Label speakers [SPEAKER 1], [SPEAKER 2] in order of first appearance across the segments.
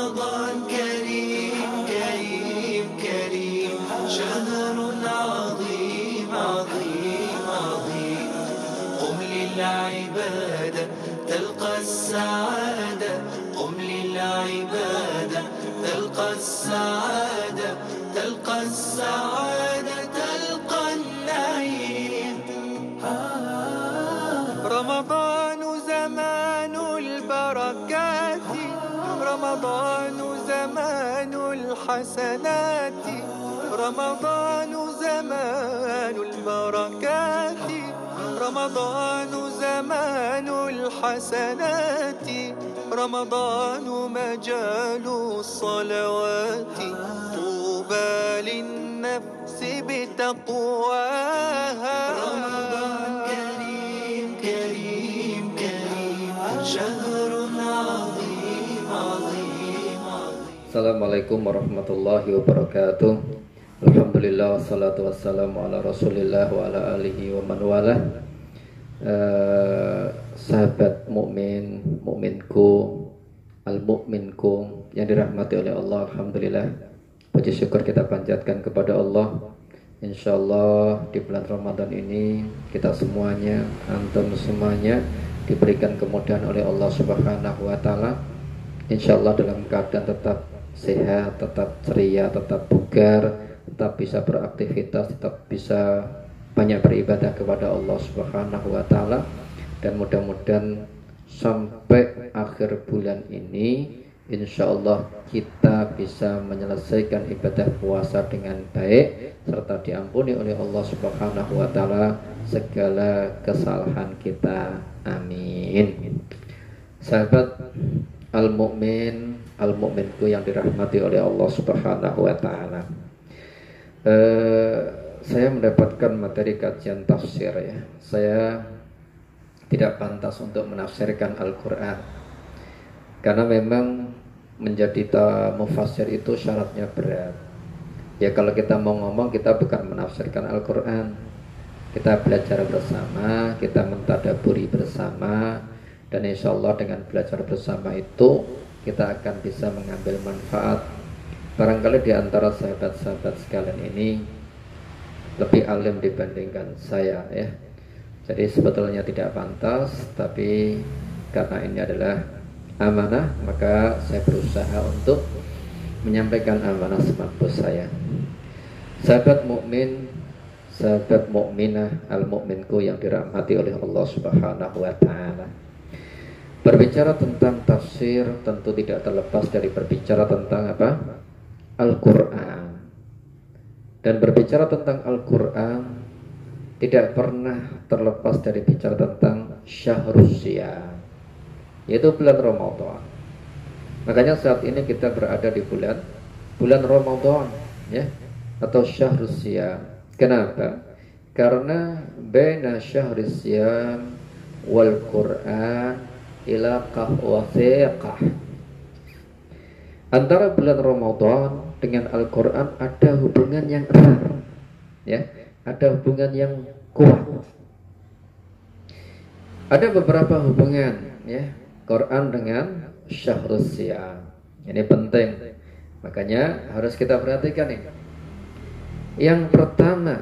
[SPEAKER 1] رمضان كريم كريم كريم شهر عظيم عظيم عظيم قم للعبادة تلقى السعادة قم للعبادة تلقى السعادة تلقى السعادة تلقى النعيم رمضان زمان البركات رمضان زمان الحسنات رمضان زمان البركات رمضان زمان الحسنات رمضان مجال الصلوات طوبى للنفس بتقواها رمضان كريم كريم كريم شهر عظيم عظيم عظيم.
[SPEAKER 2] Assalamualaikum warahmatullahi wabarakatuh. Alhamdulillah wassalatu wassalamu ala rasulillah wa ala alihi wa man walah. Sahabat mukmin, mukminku, al-mukminku yang dirahmati oleh Allah, alhamdulillah. Puji syukur kita panjatkan kepada Allah. Insyaallah di bulan Ramadan ini kita semuanya, antum semuanya diberikan kemudahan oleh Allah Subhanahu wa taala. Insyaallah dalam keadaan tetap sehat, tetap ceria, tetap bugar, tetap bisa beraktivitas, tetap bisa banyak beribadah kepada Allah Subhanahu wa taala, dan mudah-mudahan sampai akhir bulan ini insyaallah kita bisa menyelesaikan ibadah puasa dengan baik serta diampuni oleh Allah Subhanahu wa taala segala kesalahan kita. Amin. Sahabat al-mukmin, al-mukminku yang dirahmati oleh Allah Subhanahu wa taala. Saya mendapatkan materi kajian tafsir ya. Saya tidak pantas untuk menafsirkan Al-Qur'an. Karena memang menjadi mufassir itu syaratnya berat. Ya kalau kita mau ngomong, kita bukan menafsirkan Al-Qur'an. Kita belajar bersama, kita mentadaburi bersama, dan insya Allah dengan belajar bersama itu kita akan bisa mengambil manfaat. Barangkali di antara sahabat-sahabat sekalian ini lebih alim dibandingkan saya ya. Jadi sebetulnya tidak pantas, tapi karena ini adalah amanah, maka saya berusaha untuk menyampaikan amanah semampu saya. Sahabat mukmin, sahabat mukminah, al-mukminku yang dirahmati oleh Allah Subhanahu wa taala. Berbicara tentang tafsir tentu tidak terlepas dari berbicara tentang apa? Al-Qur'an. Dan berbicara tentang Al-Qur'an tidak pernah terlepas dari bicara tentang Syahrus Syiyam, yaitu bulan Ramadan. Makanya saat ini kita berada di bulan Ramadan ya, atau Syahrus Syiyam. Kenapa? Karena baina Syahrus Syiyam wal Qur'an ilaqah wasiqah. Antara bulan Ramadan dengan Al-Qur'an ada hubungan yang erat ya, ada hubungan yang kuat. Ada beberapa hubungan ya, Quran dengan Syahrus Syiyam. Ini penting. Makanya harus kita perhatikan ini. Yang pertama,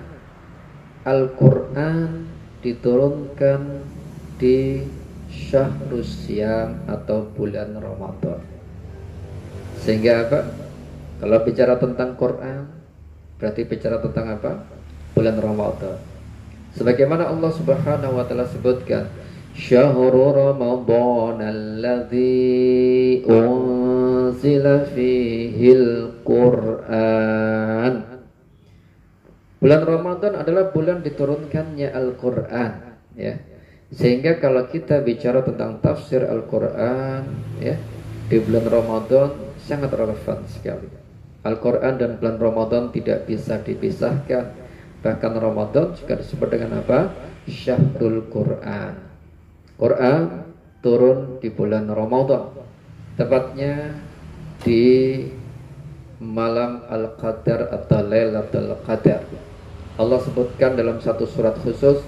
[SPEAKER 2] Al-Qur'an diturunkan di Syahrus Syiyam atau bulan Ramadan. Sehingga apa? Kalau bicara tentang Quran berarti bicara tentang apa? Bulan Ramadan. Sebagaimana Allah Subhanahu wa taala sebutkan, Syahrul Ramadan alladzi unzila fihil Qur'an. Bulan Ramadan adalah bulan diturunkannya Al-Qur'an ya. Sehingga kalau kita bicara tentang tafsir Al-Qur'an ya, di bulan Ramadan sangat relevan sekali. Al-Qur'an dan bulan Ramadan tidak bisa dipisahkan. Bahkan Ramadan juga disebut dengan apa? Syahrul Qur'an. Quran turun di bulan Ramadan, tepatnya di malam Al-Qadar atau Lailatul Qadar. Allah sebutkan dalam satu surat khusus,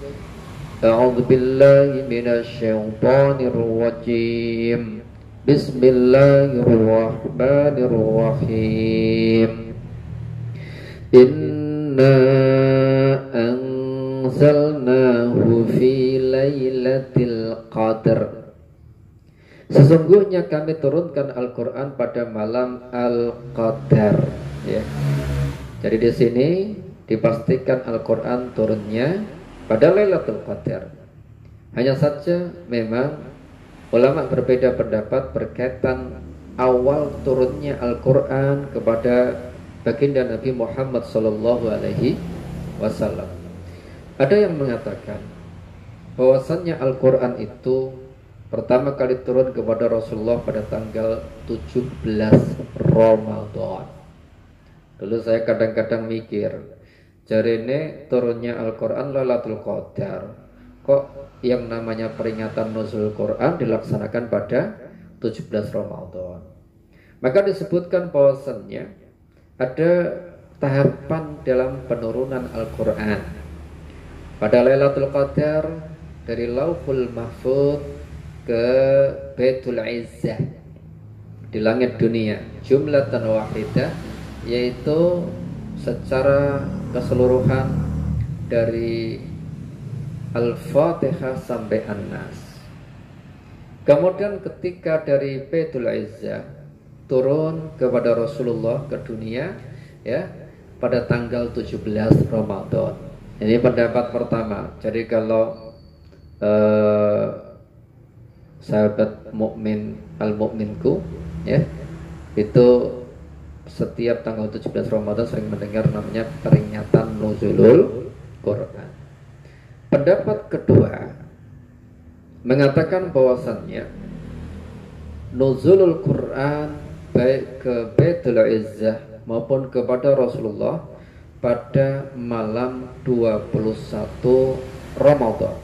[SPEAKER 2] A'udzu billahi minasy syaithanir rajim. Bismillahirrahmanirrahim. Inna anzalnahu fi lailatul qadr. Sesungguhnya kami turunkan Al-Quran pada malam Al-Qadar, ya. Jadi di sini dipastikan Al-Quran turunnya pada Lailatul Qadar. Hanya saja memang ulama berbeda pendapat berkaitan awal turunnya Al-Quran kepada baginda Nabi Muhammad SAW. Ada yang mengatakan bahwasannya Al-Quran itu pertama kali turun kepada Rasulullah pada tanggal 17 Ramadan. Dulu saya kadang-kadang mikir, jarene turunnya Al-Quran Lailatul Qadar, kok yang namanya peringatan nuzul Quran dilaksanakan pada 17 Ramadan. Maka disebutkan bahwasannya ada tahapan dalam penurunan Al-Quran. Pada Lailatul Qadar dari Lauhul Mahfuz ke Baitul Izzah di langit dunia jumlatan wahidah, yaitu secara keseluruhan dari Al-Fatihah sampai An-Nas. Kemudian ketika dari Baitul Izzah turun kepada Rasulullah ke dunia, ya, pada tanggal 17 Ramadan. Ini pendapat pertama. Jadi kalau sahabat mukmin al-mukminku, ya, itu setiap tanggal 17 Ramadan sering mendengar namanya peringatan nuzulul Quran. Pendapat kedua mengatakan bahwasannya nuzulul Quran baik ke Baitul Izzah maupun kepada Rasulullah pada malam 21 Ramadan.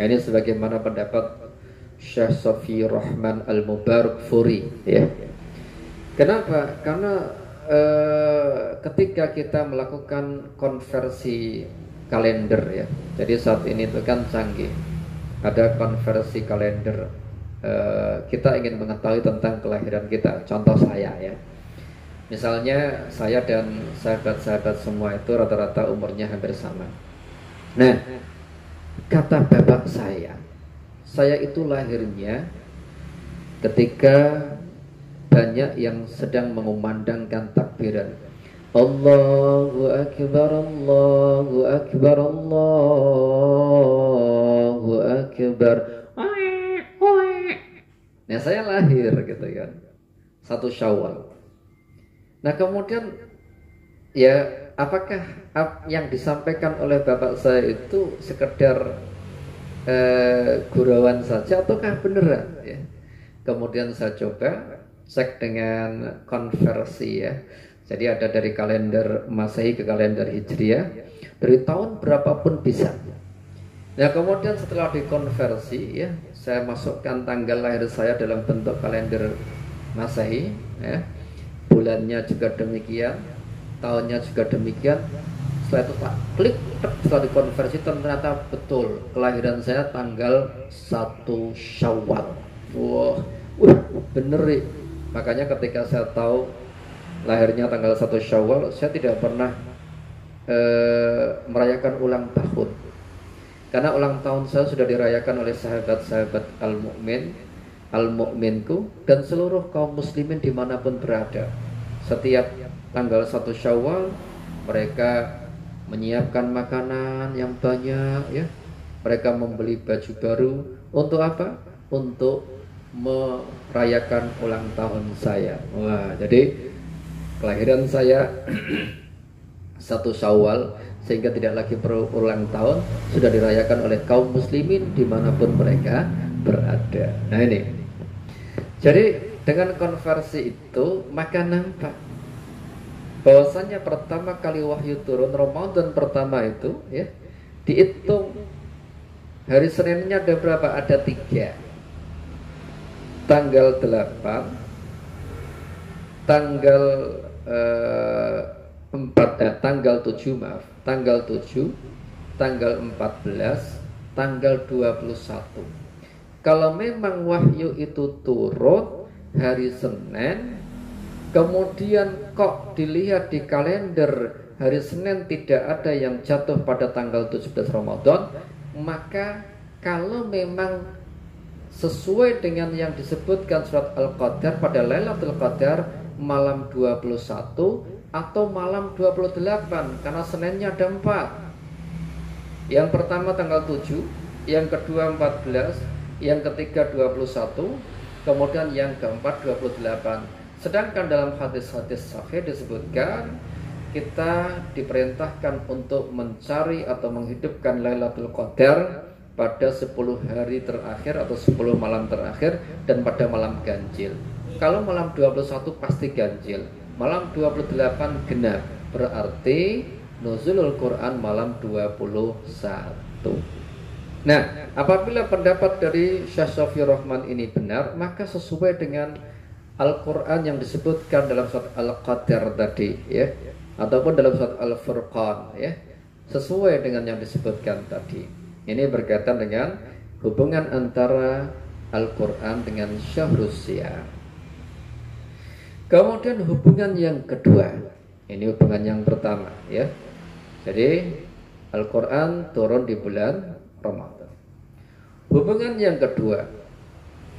[SPEAKER 2] Nah, ini sebagaimana pendapat Syekh Safi Rahman Al-Mubarakfuri, ya. Kenapa? Karena ketika kita melakukan konversi kalender, ya. Jadi saat ini itu kan canggih, ada konversi kalender. Kita ingin mengetahui tentang kelahiran kita. Contoh saya, ya. Misalnya saya dan sahabat-sahabat semua itu rata-rata umurnya hampir sama. Nah, kata bapak saya itu lahirnya ketika banyak yang sedang mengumandangkan takbiran. Allahu Akbar, Allahu Akbar, Allahu Akbar. Nah, saya lahir gitu kan 1 Syawal. Nah, kemudian ya, apakah yang disampaikan oleh bapak saya itu sekedar gurauan saja ataukah beneran, ya? Kemudian saya coba cek dengan konversi, ya. Jadi ada dari kalender Masehi ke kalender Hijriah, dari tahun berapapun bisa. Nah, kemudian setelah dikonversi, ya, saya masukkan tanggal lahir saya dalam bentuk kalender Masehi, ya. Bulannya juga demikian, tahunnya juga demikian. Setelah itu tak klik, setelah dikonversi ternyata betul kelahiran saya tanggal 1 Syawal. Wah, bener nih. Makanya ketika saya tahu lahirnya tanggal 1 Syawal, saya tidak pernah merayakan ulang tahun. Karena ulang tahun saya sudah dirayakan oleh sahabat-sahabat al-mu'minku dan seluruh kaum muslimin dimanapun berada. Setiap tanggal 1 Syawal mereka menyiapkan makanan yang banyak, ya. Mereka membeli baju baru untuk apa? Untuk merayakan ulang tahun saya. Wah, jadi kelahiran saya 1 Syawal sehingga tidak lagi perlu ulang tahun, sudah dirayakan oleh kaum muslimin dimanapun mereka berada. Nah, ini. Jadi dengan konversi itu maka nampak bahwasanya pertama kali wahyu turun Ramadan pertama itu, ya, dihitung hari Seninnya ada berapa? Ada 3. Tanggal 8, tanggal 7, maaf, tanggal 7, tanggal 14, tanggal 21. Kalau memang wahyu itu turun hari Senin, kemudian kok dilihat di kalender hari Senin tidak ada yang jatuh pada tanggal 17 Ramadan, maka kalau memang sesuai dengan yang disebutkan surat Al-Qadar pada Lailatul Qadar malam 21 atau malam 28, karena Seninnya ada 4. Yang pertama tanggal 7, yang kedua 14, yang ketiga 21, kemudian yang keempat 28. Sedangkan dalam hadis-hadis sahih disebutkan kita diperintahkan untuk mencari atau menghidupkan Lailatul Qadar pada 10 hari terakhir atau 10 malam terakhir dan pada malam ganjil. Kalau malam 21 pasti ganjil, malam 28 genap, berarti nuzulul Quran malam 21. Nah, apabila pendapat dari Syekh Syafiur Rahman ini benar, maka sesuai dengan Al-Quran yang disebutkan dalam surat Al-Qadar tadi, ya, ataupun dalam surat Al-Furqan, ya, sesuai dengan yang disebutkan tadi. Ini berkaitan dengan hubungan antara Al-Quran dengan Syahrus Siyam. Kemudian hubungan yang kedua, ini hubungan yang pertama, ya. Jadi Al-Quran turun di bulan Ramadan. Hubungan yang kedua,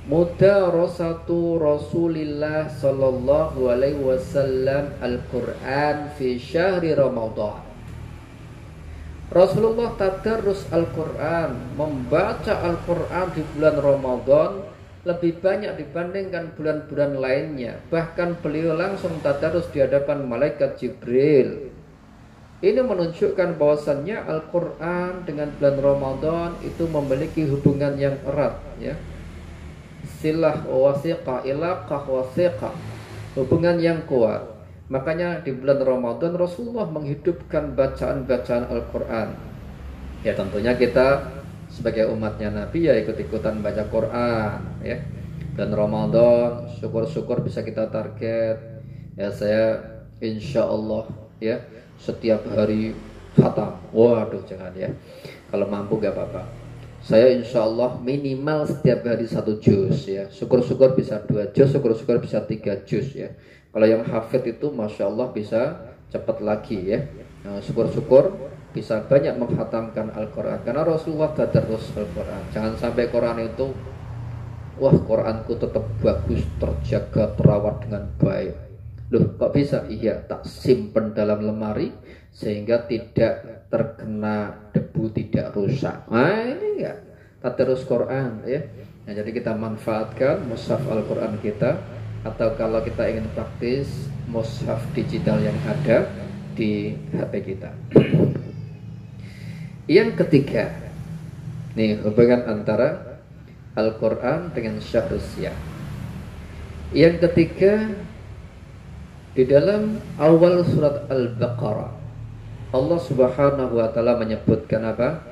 [SPEAKER 2] mudarasatu Rasulillah sallallahu alaihi wasallam Al-Quran fi syahri Ramadan. Rasulullah tadarus Al-Quran, membaca Al-Quran di bulan Ramadan lebih banyak dibandingkan bulan-bulan lainnya. Bahkan beliau langsung tadarus di hadapan malaikat Jibril. Ini menunjukkan bahwasannya Al-Quran dengan bulan Ramadan itu memiliki hubungan yang erat, ya. Silah wasiqah, ilaqah wasiqah, hubungan yang kuat. Makanya di bulan Ramadan Rasulullah menghidupkan bacaan-bacaan Al-Quran. Ya tentunya kita sebagai umatnya Nabi ya ikut-ikutan baca Quran, ya. Dan Ramadan syukur-syukur bisa kita target. Ya saya insya Allah, ya, setiap hari khatam. Waduh jangan, ya. Kalau mampu gak apa-apa. Saya insya Allah minimal setiap hari 1 juz, ya. Syukur-syukur bisa 2 juz, syukur-syukur bisa 3 juz, ya. Kalau yang hafid itu masya Allah bisa cepat lagi, ya. Nah, syukur-syukur bisa banyak menghatamkan Al-Quran karena Rasulullah tadarus Al-Quran. Jangan sampai Quran itu, wah Quranku tetap bagus, terjaga, terawat dengan baik. Loh kok bisa? Iya, tak simpen dalam lemari sehingga tidak terkena debu, tidak rusak. Nah ini ya tadarus Quran, ya. Nah, jadi kita manfaatkan mushaf Al-Quran kita, atau kalau kita ingin praktis mushaf digital yang ada di HP kita. Yang ketiga, nih hubungan antara Al-Quran dengan Syahrus Siyam. Yang ketiga, di dalam awal surat Al-Baqarah Allah Subhanahu wa taala menyebutkan apa?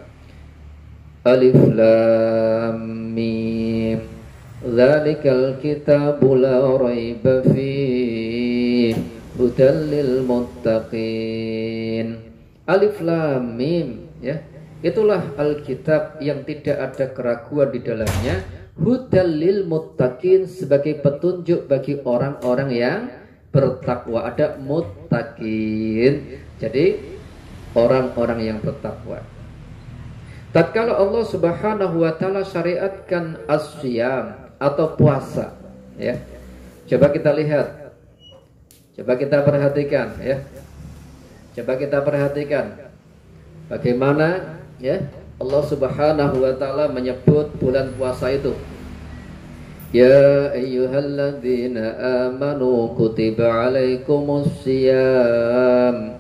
[SPEAKER 2] Alif Lam Mim, Dzalikal kitabu la raiba fihi hudal lil muttaqin. Alif Lam Mim, ya. Itulah Alkitab yang tidak ada keraguan di dalamnya, hudal lil muttaqin, sebagai petunjuk bagi orang-orang yang bertakwa. Ada muttaqin. Jadi orang-orang yang bertakwa. Tatkala Allah Subhanahu wa taala syariatkan as-siyam atau puasa, ya. Coba kita lihat. Coba kita perhatikan, ya. Coba kita perhatikan bagaimana, ya, Allah Subhanahu wa taala menyebut bulan puasa itu. Ya ayyuhalladzina amanu kutiba alaikumus siyam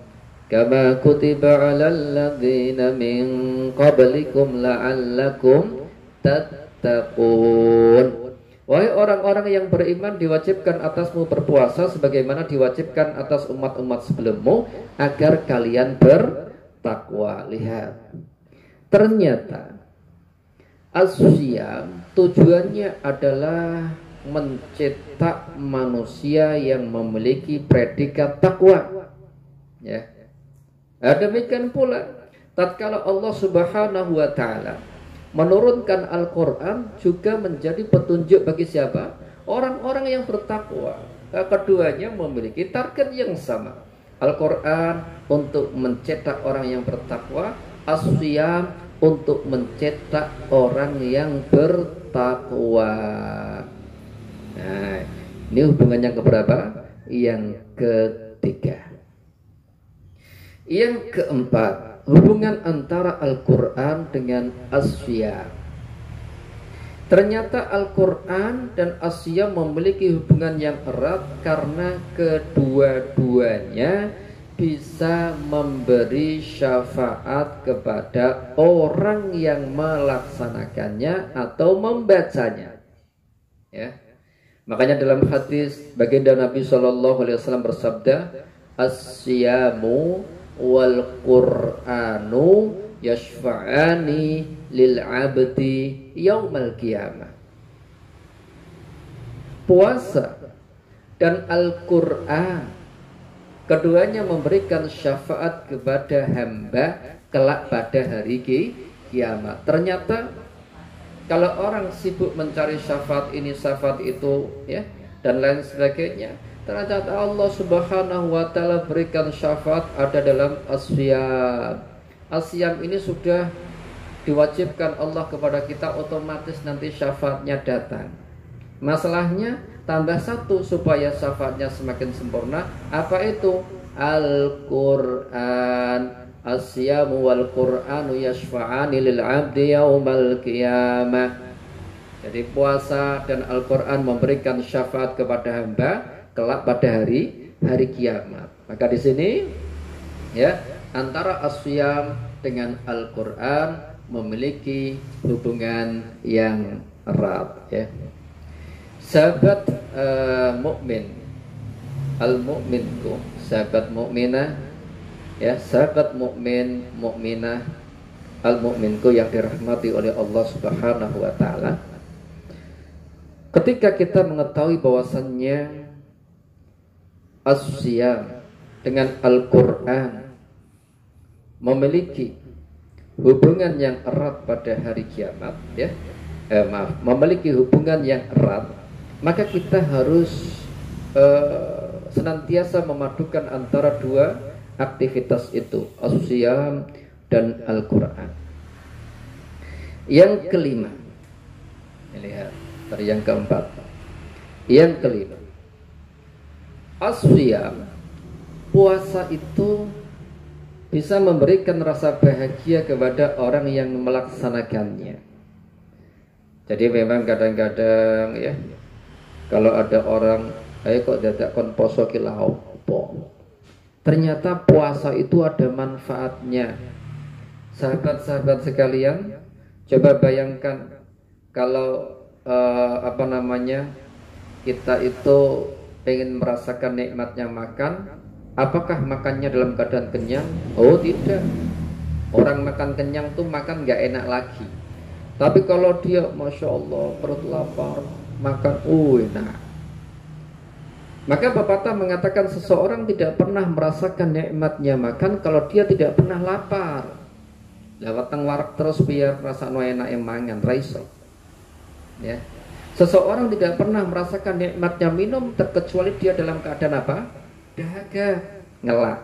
[SPEAKER 2] kama kutiba alal ladzina min qablikum la'allakum tattaqun. Wahai orang-orang yang beriman, diwajibkan atasmu berpuasa sebagaimana diwajibkan atas umat-umat sebelummu agar kalian bertakwa. Lihat, ternyata as-siyam tujuannya adalah mencetak manusia yang memiliki predikat takwa, ya. Demikian pula tatkala Allah Subhanahu wa taala menurunkan Al-Quran juga menjadi petunjuk bagi siapa? Orang-orang orang yang bertakwa. Keduanya memiliki target yang sama. Al-Quran untuk mencetak orang yang bertakwa, As-Siyam untuk mencetak orang yang bertakwa. Nah, ini hubungannya keberapa? Yang ketiga. Yang keempat, hubungan antara Al-Quran dengan As-Siyam. Ternyata Al-Quran dan As-Siyam memiliki hubungan yang erat karena kedua-duanya bisa memberi syafaat kepada orang yang melaksanakannya atau membacanya. Ya. Makanya dalam hadis baginda Nabi SAW bersabda, As-Siyamu wal Qur'anu yashfa'ani lil abdi yaumal qiyamah. Puasa dan Al-Quran keduanya memberikan syafaat kepada hamba kelak pada hari kiamat. Ternyata kalau orang sibuk mencari syafaat ini, syafaat itu, ya, dan lain sebagainya, ternyata Allah Subhanahu wa taala berikan syafaat ada dalam As-Siyam. As-Siyam ini sudah diwajibkan Allah kepada kita, otomatis nanti syafaatnya datang. Masalahnya tambah satu supaya syafaatnya semakin sempurna. Apa itu? Al-Quran. As-Siyamu wal Qur'anu yashfa'ani lil 'abdi yaumal qiyamah. Jadi puasa dan Al-Quran memberikan syafaat kepada hamba kelak pada hari kiamat. Maka di sini, ya, antara As-Siyam dengan Al-Quran memiliki hubungan yang erat, ya. Sahabat mukmin, al-mukminku, sahabat mukminah, ya, sahabat mukmin, mukminah, al-mukminku yang dirahmati oleh Allah Subhanahu wa taala. Ketika kita mengetahui bahwasannya As-Siyam dengan Al-Quran memiliki hubungan yang erat pada hari kiamat, ya, memiliki hubungan yang erat, maka kita harus senantiasa memadukan antara dua aktivitas itu, As-Siyam dan Al-Quran. Yang kelima, lihat dari yang keempat, yang kelima, As-Siyam, puasa itu bisa memberikan rasa bahagia kepada orang yang melaksanakannya. Jadi memang kadang-kadang, ya, kalau ada orang, ayo kok dadak kon poso ki lha opo. Ternyata puasa itu ada manfaatnya. Sahabat-sahabat sekalian, coba bayangkan kalau kita itu ingin merasakan nikmatnya makan. Apakah makannya dalam keadaan kenyang? Oh tidak. Orang makan kenyang tuh makan gak enak lagi. Tapi kalau dia Masya Allah perut lapar, makan enak. Maka Bapak mengatakan seseorang tidak pernah merasakan nikmatnya makan kalau dia tidak pernah lapar. Lewat warak terus biar rasa enak mangan raiso. Ya. Seseorang tidak pernah merasakan nikmatnya minum terkecuali dia dalam keadaan apa? Dahaga, ngelak.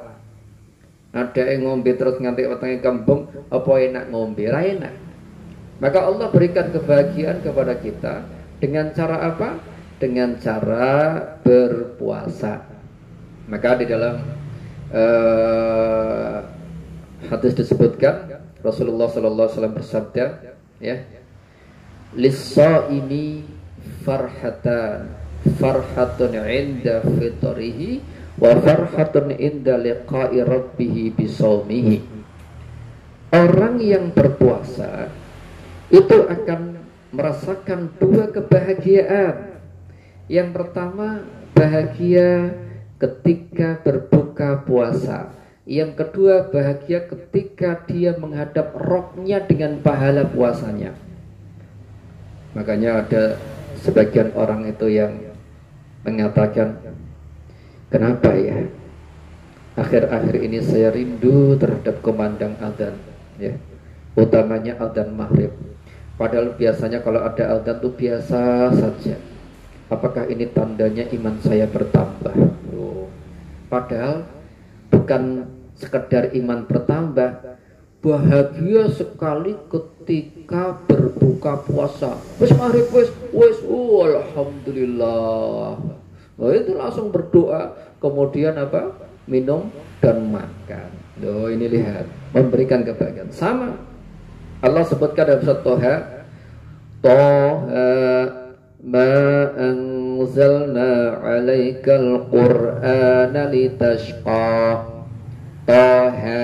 [SPEAKER 2] Ada yang ngombe terus nganti wetenge kembung, apa enak ngombe, ra enak. Maka Allah berikan kebahagiaan kepada kita dengan cara apa? Dengan cara berpuasa. Maka di dalam hadis disebutkan Rasulullah sallallahu alaihi wasallam bersabda, ya, lis-shaimi farhatun 'inda fitrihi wa farhatun inda liqa'i rabbih bisaumihi. Orang yang berpuasa itu akan merasakan dua kebahagiaan. Yang pertama, bahagia ketika berbuka puasa. Yang kedua, bahagia ketika dia menghadap Rabb-nya dengan pahala puasanya. Makanya ada sebagian orang itu yang mengatakan, kenapa ya akhir-akhir ini saya rindu terhadap kumandang adzan, ya, utamanya adzan maghrib. Padahal biasanya kalau ada adzan itu biasa saja. Apakah ini tandanya iman saya bertambah? Oh. Padahal bukan sekedar iman bertambah, bahagia sekali ketika berbuka puasa. Wis maghrib wis alhamdulillah. Oh, itu langsung berdoa, kemudian apa? Minum dan makan. Oh, ini lihat, memberikan kebahagiaan. Sama Allah sebutkan dalam surat Toha, ma anzalna 'alaikal qur'ana litashqa. Toha,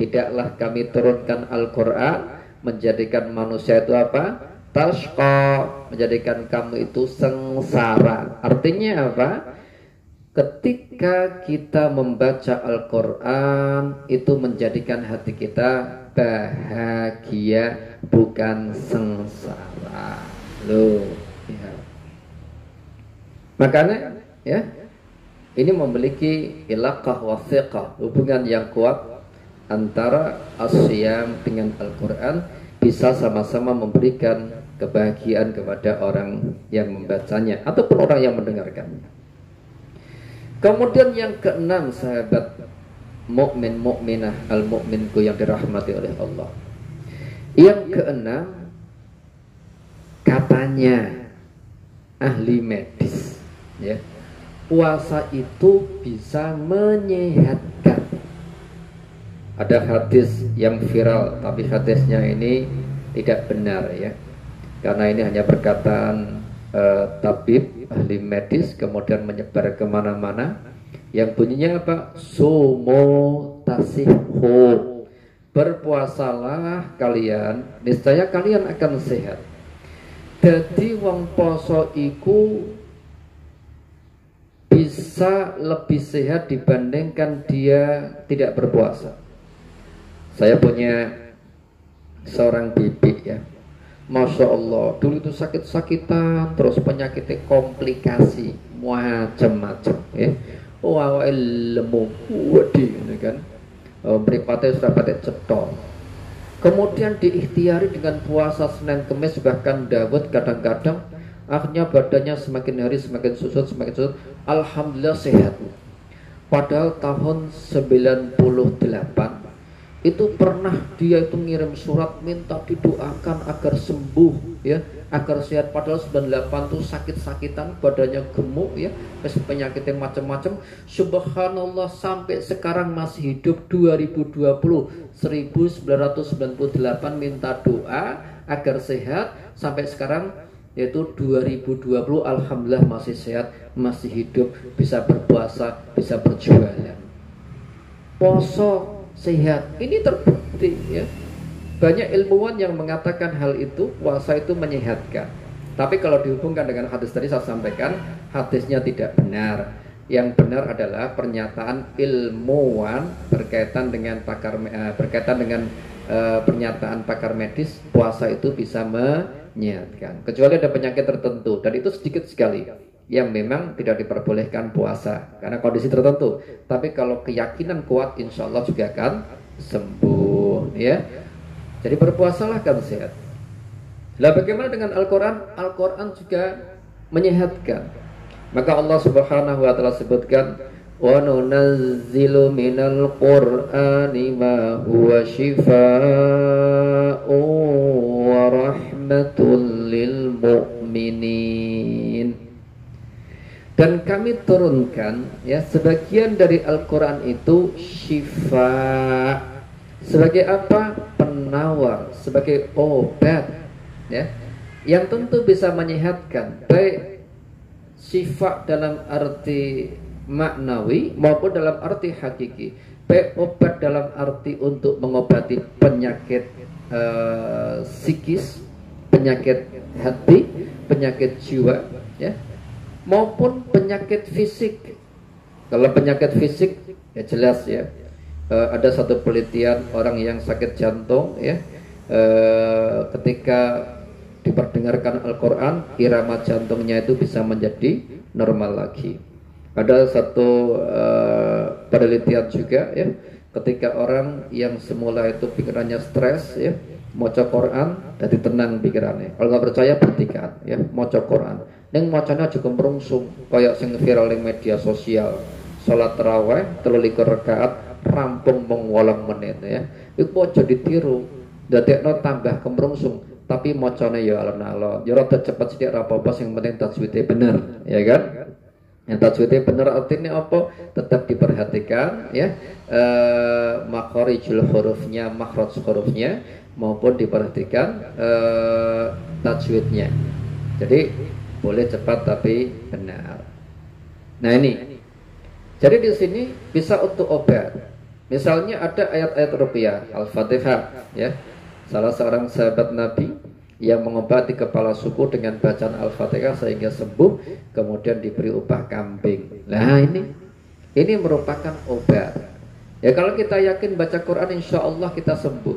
[SPEAKER 2] tidaklah kami turunkan Al-Qur'an menjadikan manusia itu apa? Tashqa, menjadikan kamu itu sengsara. Artinya apa? Ketika kita membaca Al-Qur'an itu menjadikan hati kita bahagia, bukan sengsara. Loh, ya. Makanya ya, ini memiliki ilaqah wasiqah, hubungan yang kuat antara as-siyam dengan Al-Qur'an, bisa sama-sama memberikan kebahagiaan kepada orang yang membacanya ataupun orang yang mendengarkannya. Kemudian yang keenam, sahabat mukmin mukminah al-mukminku yang dirahmati oleh Allah. Yang keenam, katanya ahli medis, ya, puasa itu bisa menyehatkan. Ada hadis yang viral, tapi hadisnya ini tidak benar, ya, karena ini hanya perkataan tabib ahli medis, kemudian menyebar kemana-mana, yang bunyinya apa? Sumo tasihu, berpuasalah kalian, niscaya kalian akan sehat. Jadi wong poso iku bisa lebih sehat dibandingkan dia tidak berpuasa. Saya punya seorang bibi, ya, Masya Allah, dulu itu sakit-sakitan, terus penyakitnya komplikasi macam-macam, ya. Oh, awal lemu wedi, kan, mripate sudah pada cetol. Kemudian diikhtiari dengan puasa Senin Kemis, bahkan Dawud kadang-kadang, akhirnya badannya semakin hari semakin susut. Alhamdulillah sehat. Padahal tahun 98 itu pernah dia itu ngirim surat minta didoakan agar sembuh, ya, agar sehat. Padahal 98 tuh sakit-sakitan, badannya gemuk, ya, penyakitnya macam-macam. Subhanallah, sampai sekarang masih hidup. 2020 1998 minta doa agar sehat, sampai sekarang yaitu 2020 alhamdulillah masih sehat, masih hidup, bisa berpuasa, bisa berjualan. Poso sehat, ini terbukti, ya. Banyak ilmuwan yang mengatakan hal itu, puasa itu menyehatkan. Tapi kalau dihubungkan dengan hadis tadi saya sampaikan, hadisnya tidak benar. Yang benar adalah pernyataan ilmuwan berkaitan dengan pernyataan pakar medis, puasa itu bisa menyehatkan. Kecuali ada penyakit tertentu, dan itu sedikit sekali yang memang tidak diperbolehkan puasa karena kondisi tertentu. Tapi kalau keyakinan kuat, insya Allah juga akan sembuh, ya. Jadi berpuasalah kan sehat. Lah bagaimana dengan Al-Quran? Al-Quran juga menyehatkan. Maka Allah Subhanahu wa taala sebutkan, wa nunazzilu minal qur'ani ma huwa shifaa'un wa rahmatul lil mu'minin. Dan kami turunkan, ya, sebagian dari Al-Quran itu syifa, sebagai apa? Penawar, sebagai obat, ya, yang tentu bisa menyehatkan, baik syifa dalam arti maknawi maupun dalam arti hakiki, baik obat dalam arti untuk mengobati penyakit psikis, penyakit hati, penyakit jiwa, ya, maupun penyakit fisik. Kalau penyakit fisik, ya jelas, ya, ada satu penelitian orang yang sakit jantung, ya, ketika diperdengarkan Al-Quran, irama jantungnya itu bisa menjadi normal lagi. Ada satu penelitian juga, ya, ketika orang yang semula itu pikirannya stres, ya, maca Quran, jadi tenang pikirannya. Kalau nggak percaya, buktikan, ya, maca Quran. ning macane aja kemrungsung kaya sing viral ning media sosial. Salat tarawih 23 rakaat rampung mung 8 menit ya. Iku aja ditiru. Dadekno tambah kemrungsung, tapi macane ya alon-alon. Ya rada cepet sithik ora apa-apa sing penting tajwidnya bener, ya kan? Yang tajwidnya bener artinya apa? Tetap diperhatikan ya. Makharijul hurufnya, makhraj hurufnya maupun diperhatikan tajwidnya. Jadi boleh cepat tapi benar. Nah ini. Jadi di sini bisa untuk obat. Misalnya ada ayat-ayat ruqyah, Al-Fatihah ya. Salah seorang sahabat Nabi yang mengobati kepala suku dengan bacaan Al-Fatihah sehingga sembuh, kemudian diberi upah kambing. Nah ini merupakan obat. Ya kalau kita yakin baca Quran, insya Allah kita sembuh.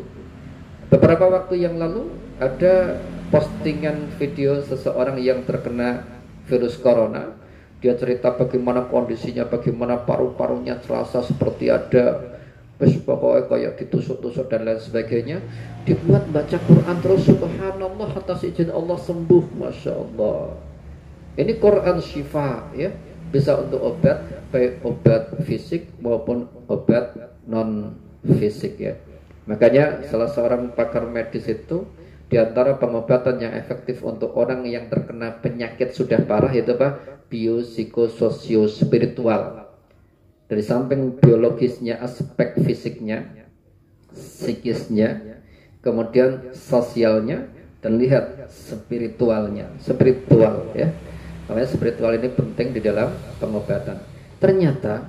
[SPEAKER 2] Beberapa waktu yang lalu ada postingan video seseorang yang terkena virus corona. Dia cerita bagaimana kondisinya, bagaimana paru-parunya terasa seperti ada pokoknya kayak ditusuk-tusuk dan lain sebagainya. Dibuat baca Quran terus, subhanallah, atas izin Allah sembuh, masya Allah. Ini Quran syifa ya, bisa untuk obat, baik obat fisik maupun obat non fisik ya. Makanya salah seorang pakar medis itu, di antara pengobatan yang efektif untuk orang yang terkena penyakit sudah parah itu apa? Biopsikososio spiritual. Dari samping biologisnya, aspek fisiknya, psikisnya, kemudian sosialnya, dan lihat spiritualnya, spiritual ya. Makanya spiritual ini penting di dalam pengobatan. Ternyata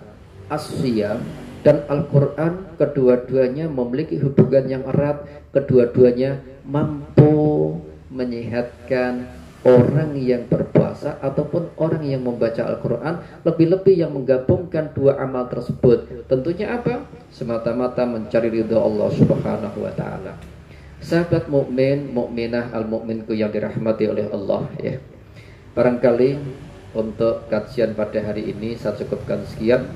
[SPEAKER 2] as-siyam dan Al-Quran kedua-duanya memiliki hubungan yang erat. Kedua-duanya mampu menyehatkan orang yang berpuasa ataupun orang yang membaca Al-Quran, lebih-lebih yang menggabungkan dua amal tersebut. Tentunya apa? Semata-mata mencari ridha Allah Subhanahu wa taala. Sahabat mukmin, mukminah, al-mukminku yang dirahmati oleh Allah ya. Barangkali untuk kajian pada hari ini saya cukupkan sekian.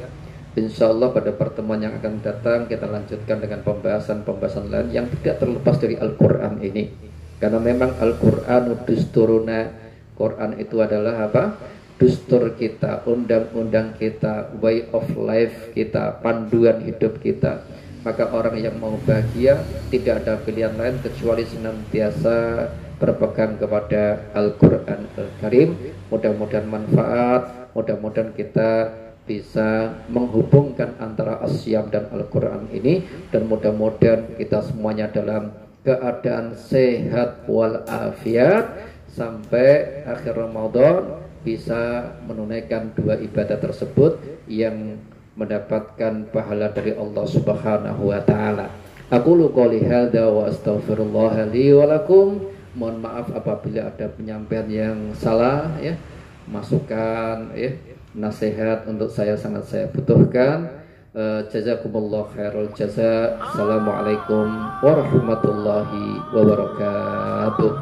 [SPEAKER 2] Insyaallah pada pertemuan yang akan datang kita lanjutkan dengan pembahasan-pembahasan lain yang tidak terlepas dari Al-Quran ini. Karena memang Al-Quran dusturuna, Quran itu adalah apa? Dustur kita, undang-undang kita, way of life kita, panduan hidup kita. Maka orang yang mau bahagia tidak ada pilihan lain kecuali senantiasa berpegang kepada Al-Quran Al-Karim. Mudah-mudahan manfaat, mudah-mudahan kita bisa menghubungkan antara As-Siyam dan Al-Quran ini, dan mudah-mudahan kita semuanya dalam keadaan sehat walafiat sampai akhir Ramadan bisa menunaikan dua ibadah tersebut yang mendapatkan pahala dari Allah Subhanahu wa taala. Aqulu qouli hadza wa astaghfirullah li wa lakum. Mohon maaf apabila ada penyampaian yang salah ya, masukan ya, nasihat untuk saya sangat saya butuhkan. Jazakumullah khairul jaza. Assalamualaikum warahmatullahi wabarakatuh.